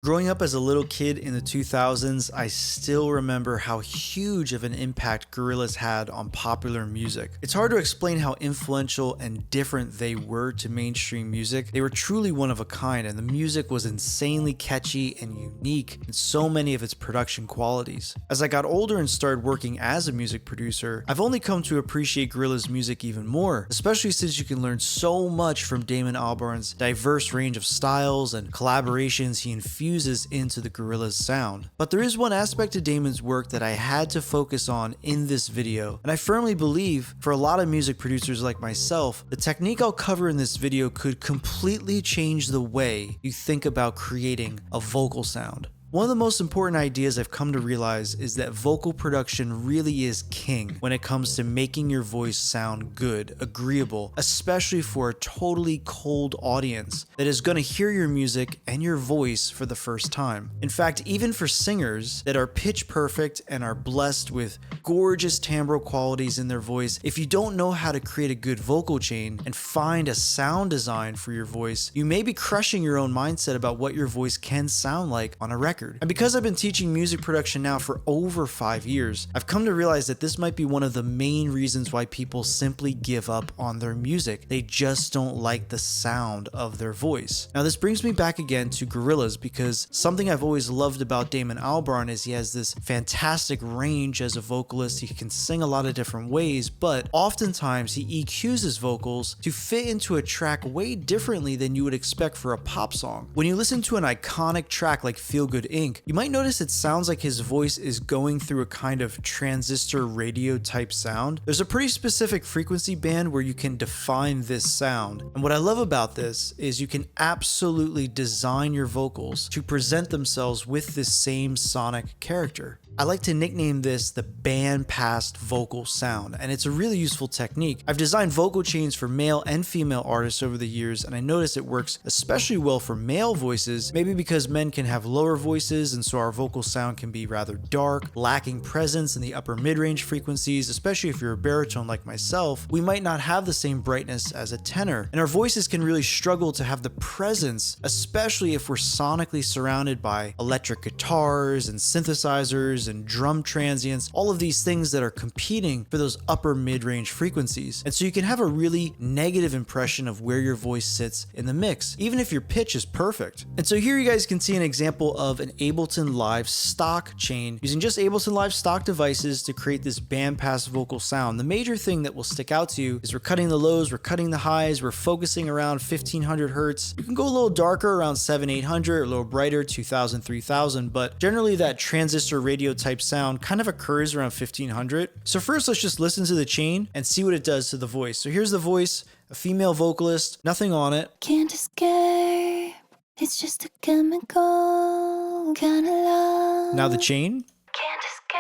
Growing up as a little kid in the 2000s, I still remember how huge of an impact Gorillaz had on popular music. It's hard to explain how influential and different they were to mainstream music. They were truly one of a kind, and the music was insanely catchy and unique in so many of its production qualities. As I got older and started working as a music producer, I've only come to appreciate Gorillaz music even more, especially since you can learn so much from Damon Albarn's diverse range of styles and collaborations he infuses into the Gorillaz sound. But there is one aspect to Damon's work that I had to focus on in this video, and I firmly believe for a lot of music producers like myself, the technique I'll cover in this video could completely change the way you think about creating a vocal sound. One of the most important ideas I've come to realize is that vocal production really is king when it comes to making your voice sound good, agreeable, especially for a totally cold audience that is going to hear your music and your voice for the first time. In fact, even for singers that are pitch perfect and are blessed with gorgeous timbral qualities in their voice, if you don't know how to create a good vocal chain and find a sound design for your voice, you may be crushing your own mindset about what your voice can sound like on a record. And because I've been teaching music production now for over 5 years, I've come to realize that this might be one of the main reasons why people simply give up on their music. They just don't like the sound of their voice. Now, this brings me back again to Gorillaz, because something I've always loved about Damon Albarn is he has this fantastic range as a vocalist. He can sing a lot of different ways, but oftentimes he EQs his vocals to fit into a track way differently than you would expect for a pop song. When you listen to an iconic track like Feel Good Inc., you might notice it sounds like his voice is going through a kind of transistor radio type sound. There's a pretty specific frequency band where you can define this sound. And what I love about this is you can absolutely design your vocals to present themselves with this same sonic character. I like to nickname this the band-passed vocal sound, and it's a really useful technique. I've designed vocal chains for male and female artists over the years, and I notice it works especially well for male voices, maybe because men can have lower voices, and so our vocal sound can be rather dark, lacking presence in the upper mid-range frequencies. Especially if you're a baritone like myself, we might not have the same brightness as a tenor, and our voices can really struggle to have the presence, especially if we're sonically surrounded by electric guitars and synthesizers and drum transients, all of these things that are competing for those upper mid-range frequencies. And so you can have a really negative impression of where your voice sits in the mix, even if your pitch is perfect. And so here you guys can see an example of an Ableton Live stock chain using just Ableton Live stock devices to create this bandpass vocal sound. The major thing that will stick out to you is we're cutting the lows, we're cutting the highs, we're focusing around 1500 hertz. You can go a little darker around 700-800, a little brighter 2000-3000, but generally that transistor radio type sound kind of occurs around 1500. So first, let's just listen to the chain and see what it does to the voice. So here's the voice, a female vocalist, nothing on it. Can't escape, it's just a chemical kind of love. Now the chain. Can't escape,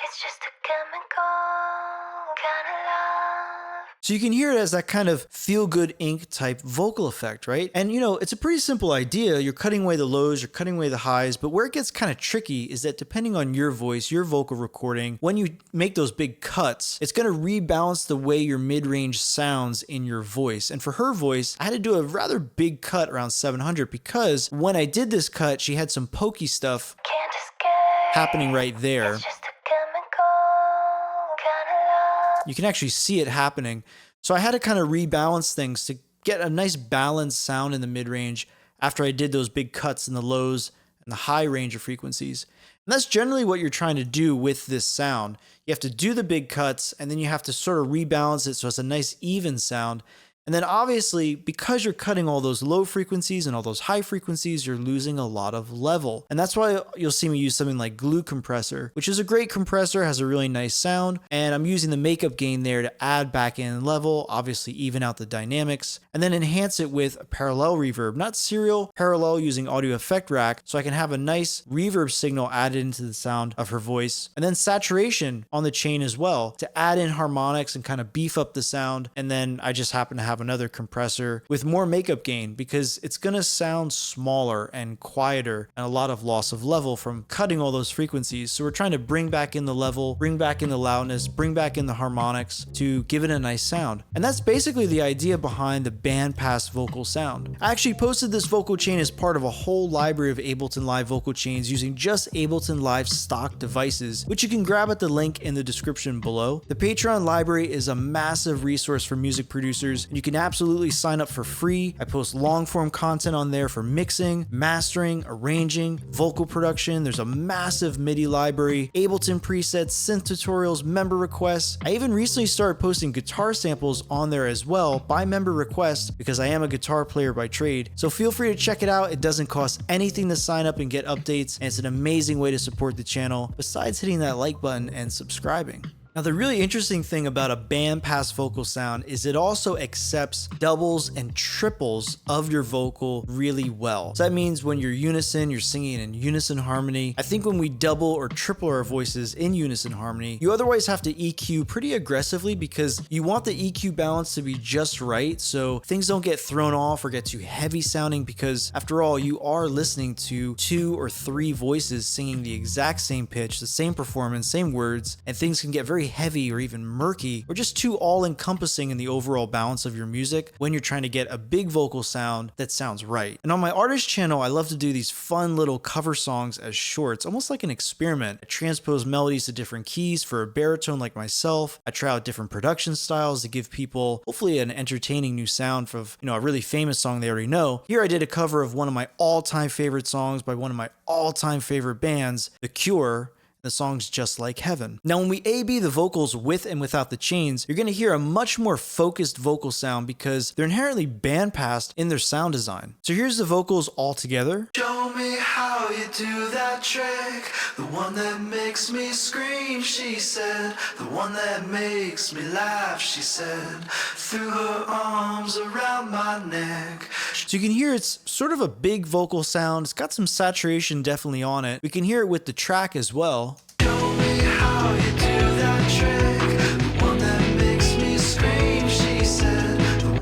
it's just a chemical kind of love. So you can hear it as that kind of Feel Good Inc. type vocal effect, right? And you know, it's a pretty simple idea. You're cutting away the lows, you're cutting away the highs, but where it gets kind of tricky is that depending on your voice, your vocal recording, when you make those big cuts, it's going to rebalance the way your mid-range sounds in your voice. And for her voice, I had to do a rather big cut around 700 because when I did this cut, she had some pokey stuff Can't escape, happening right there. it's just a chemical kind of love. You can actually see it happening. So I had to kind of rebalance things to get a nice balanced sound in the mid-range after I did those big cuts in the lows and the high range of frequencies. And that's generally what you're trying to do with this sound. You have to do the big cuts, and then you have to sort of rebalance it so it's a nice even sound. And then obviously, because you're cutting all those low frequencies and all those high frequencies, you're losing a lot of level. And that's why you'll see me use something like Glue Compressor, which is a great compressor, has a really nice sound. And I'm using the makeup gain there to add back in level, obviously even out the dynamics, and then enhance it with a parallel reverb, not serial, parallel using Audio Effect Rack, so I can have a nice reverb signal added into the sound of her voice. And then saturation on the chain as well to add in harmonics and kind of beef up the sound. And then I just happen to have have another compressor with more makeup gain because it's going to sound smaller and quieter and a lot of loss of level from cutting all those frequencies. So we're trying to bring back in the level, bring back in the loudness, bring back in the harmonics to give it a nice sound. And that's basically the idea behind the bandpass vocal sound. I actually posted this vocal chain as part of a whole library of Ableton Live vocal chains using just Ableton Live stock devices, which you can grab at the link in the description below. The Patreon library is a massive resource for music producers, and you can absolutely sign up for free. I post long form content on there for mixing, mastering, arranging, vocal production. There's a massive MIDI library, Ableton presets, synth tutorials, member requests. I even recently started posting guitar samples on there as well by member request because I am a guitar player by trade. So feel free to check it out. It doesn't cost anything to sign up and get updates, and it's an amazing way to support the channel besides hitting that like button and subscribing. Now, the really interesting thing about a bandpass vocal sound is it also accepts doubles and triples of your vocal really well. So that means when you're unison, you're singing in unison harmony. I think when we double or triple our voices in unison harmony, you otherwise have to EQ pretty aggressively because you want the EQ balance to be just right so things don't get thrown off or get too heavy sounding, because after all, you are listening to 2 or 3 voices singing the exact same pitch, the same performance, same words, and things can get very heavy or even murky or just too all-encompassing in the overall balance of your music when you're trying to get a big vocal sound that sounds right. And on my artist channel, I love to do these fun little cover songs as shorts, almost like an experiment. I transpose melodies to different keys for a baritone like myself. I try out different production styles to give people hopefully an entertaining new sound of, a really famous song they already know. Here I did a cover of one of my all-time favorite songs by one of my all-time favorite bands, The Cure. The song's Just Like Heaven. Now, when we A-B the vocals with and without the chains, you're going to hear a much more focused vocal sound because they're inherently bandpassed in their sound design. So here's the vocals all together. Show me how you do that trick, the one that makes me scream, she said, the one that makes me laugh, she said, threw her arms around my neck. So you can hear it's sort of a big vocal sound. It's got some saturation definitely on it. We can hear it with the track as well. Show me how you do that trick, the one that makes me scream, she said.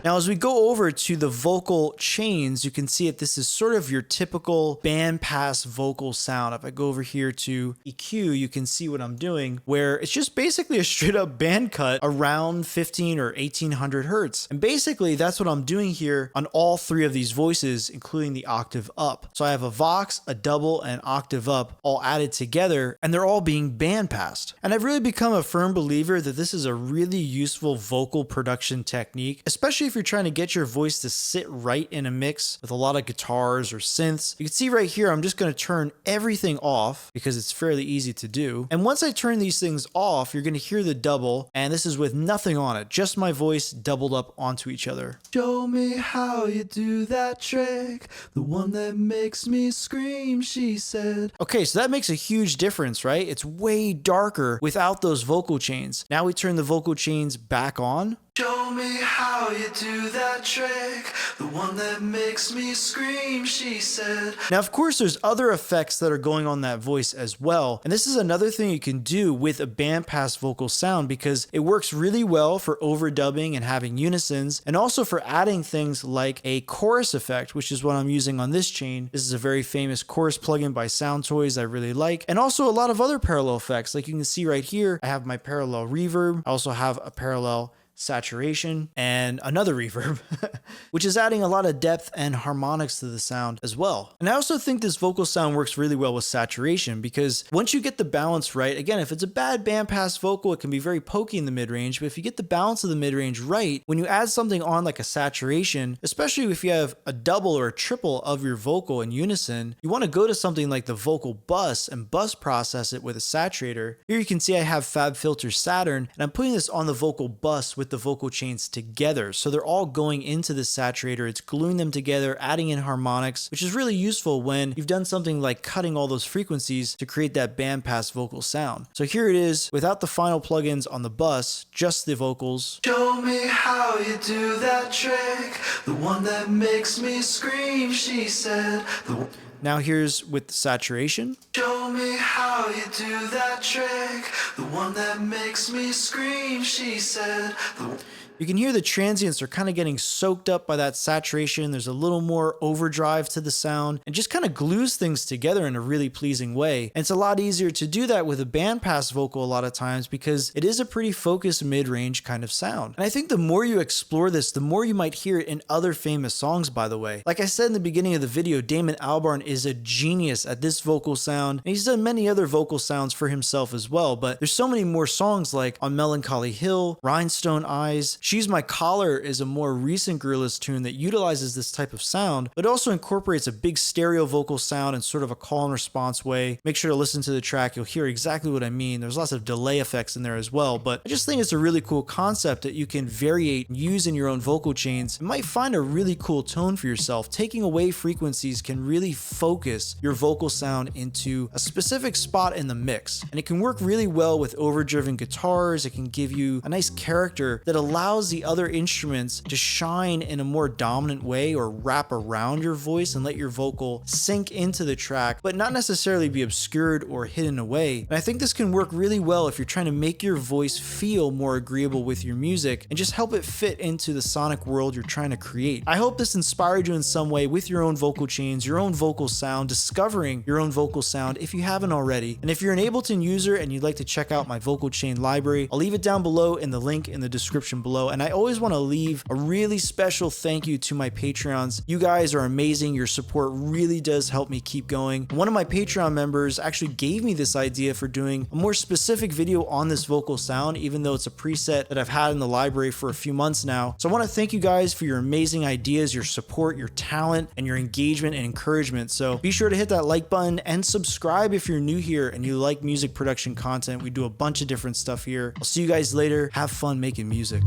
Now, as we go over to the vocal chains, you can see that this is sort of your typical bandpass vocal sound. If I go over here to EQ, you can see what I'm doing, where it's just basically a straight up band cut around 15 or 1800 hertz. And basically that's what I'm doing here on all 3 of these voices, including the octave up. So I have a vox, a double, and octave up all added together, and they're all being bandpassed. And I've really become a firm believer that this is a really useful vocal production technique, especially if you're trying to get your voice to sit right in a mix with a lot of guitars or synths. You can see right here, I'm just going to turn everything off because it's fairly easy to do. And once I turn these things off, you're going to hear the double, and this is with nothing on it, just my voice doubled up onto each other. Show me how you do that trick, the one that makes me scream, she said. Okay, so that makes a huge difference, right? It's way darker without those vocal chains. Now we turn the vocal chains back on. Show me how you do that trick, the one that makes me scream, she said. Now, of course, there's other effects that are going on that voice as well. And this is another thing you can do with a bandpass vocal sound because it works really well for overdubbing and having unisons, and also for adding things like a chorus effect, which is what I'm using on this chain. This is a very famous chorus plugin by Soundtoys I really like. And also a lot of other parallel effects. Like you can see right here, I have my parallel reverb. I also have a parallel saturation and another reverb, which is adding a lot of depth and harmonics to the sound as well. And I also think this vocal sound works really well with saturation because once you get the balance right, again, if it's a bad bandpass vocal, it can be very pokey in the mid-range, but if you get the balance of the mid-range right, when you add something on like a saturation, especially if you have a double or a triple of your vocal in unison, you want to go to something like the vocal bus and bus process it with a saturator. Here you can see I have FabFilter Saturn, and I'm putting this on the vocal bus with the vocal chains together. So they're all going into the saturator. It's gluing them together, adding in harmonics, which is really useful when you've done something like cutting all those frequencies to create that bandpass vocal sound. So here it is without the final plugins on the bus, just the vocals. Show me how you do that trick, the one that makes me scream, she said. Now here's with the saturation. Show me how you do that trick, the one that makes me scream, she said. You can hear the transients are kind of getting soaked up by that saturation. There's a little more overdrive to the sound and just kind of glues things together in a really pleasing way. And it's a lot easier to do that with a bandpass vocal a lot of times because it is a pretty focused mid-range kind of sound. And I think the more you explore this, the more you might hear it in other famous songs, by the way. Like I said in the beginning of the video, Damon Albarn is a genius at this vocal sound, and he's done many other vocal sounds for himself as well, but there's so many more songs like On Melancholy Hill, Rhinestone Eyes. She's My Collar is a more recent Gorillaz tune that utilizes this type of sound, but also incorporates a big stereo vocal sound in sort of a call and response way. Make sure to listen to the track, you'll hear exactly what I mean. There's lots of delay effects in there as well, but I just think it's a really cool concept that you can variate and use in your own vocal chains. You might find a really cool tone for yourself. Taking away frequencies can really focus your vocal sound into a specific spot in the mix, and it can work really well with overdriven guitars. It can give you a nice character that allows the other instruments to shine in a more dominant way or wrap around your voice and let your vocal sink into the track, but not necessarily be obscured or hidden away. And I think this can work really well if you're trying to make your voice feel more agreeable with your music and just help it fit into the sonic world you're trying to create. I hope this inspired you in some way with your own vocal chains, your own vocal sound, discovering your own vocal sound if you haven't already. And if you're an Ableton user and you'd like to check out my vocal chain library, I'll leave it down below in the link in the description below. And I always want to leave a really special thank you to my Patreons. You guys are amazing. Your support really does help me keep going. One of my Patreon members actually gave me this idea for doing a more specific video on this vocal sound, even though it's a preset that I've had in the library for a few months now. So I want to thank you guys for your amazing ideas, your support, your talent, and your engagement and encouragement. So be sure to hit that like button and subscribe if you're new here and you like music production content. We do a bunch of different stuff here. I'll see you guys later. Have fun making music.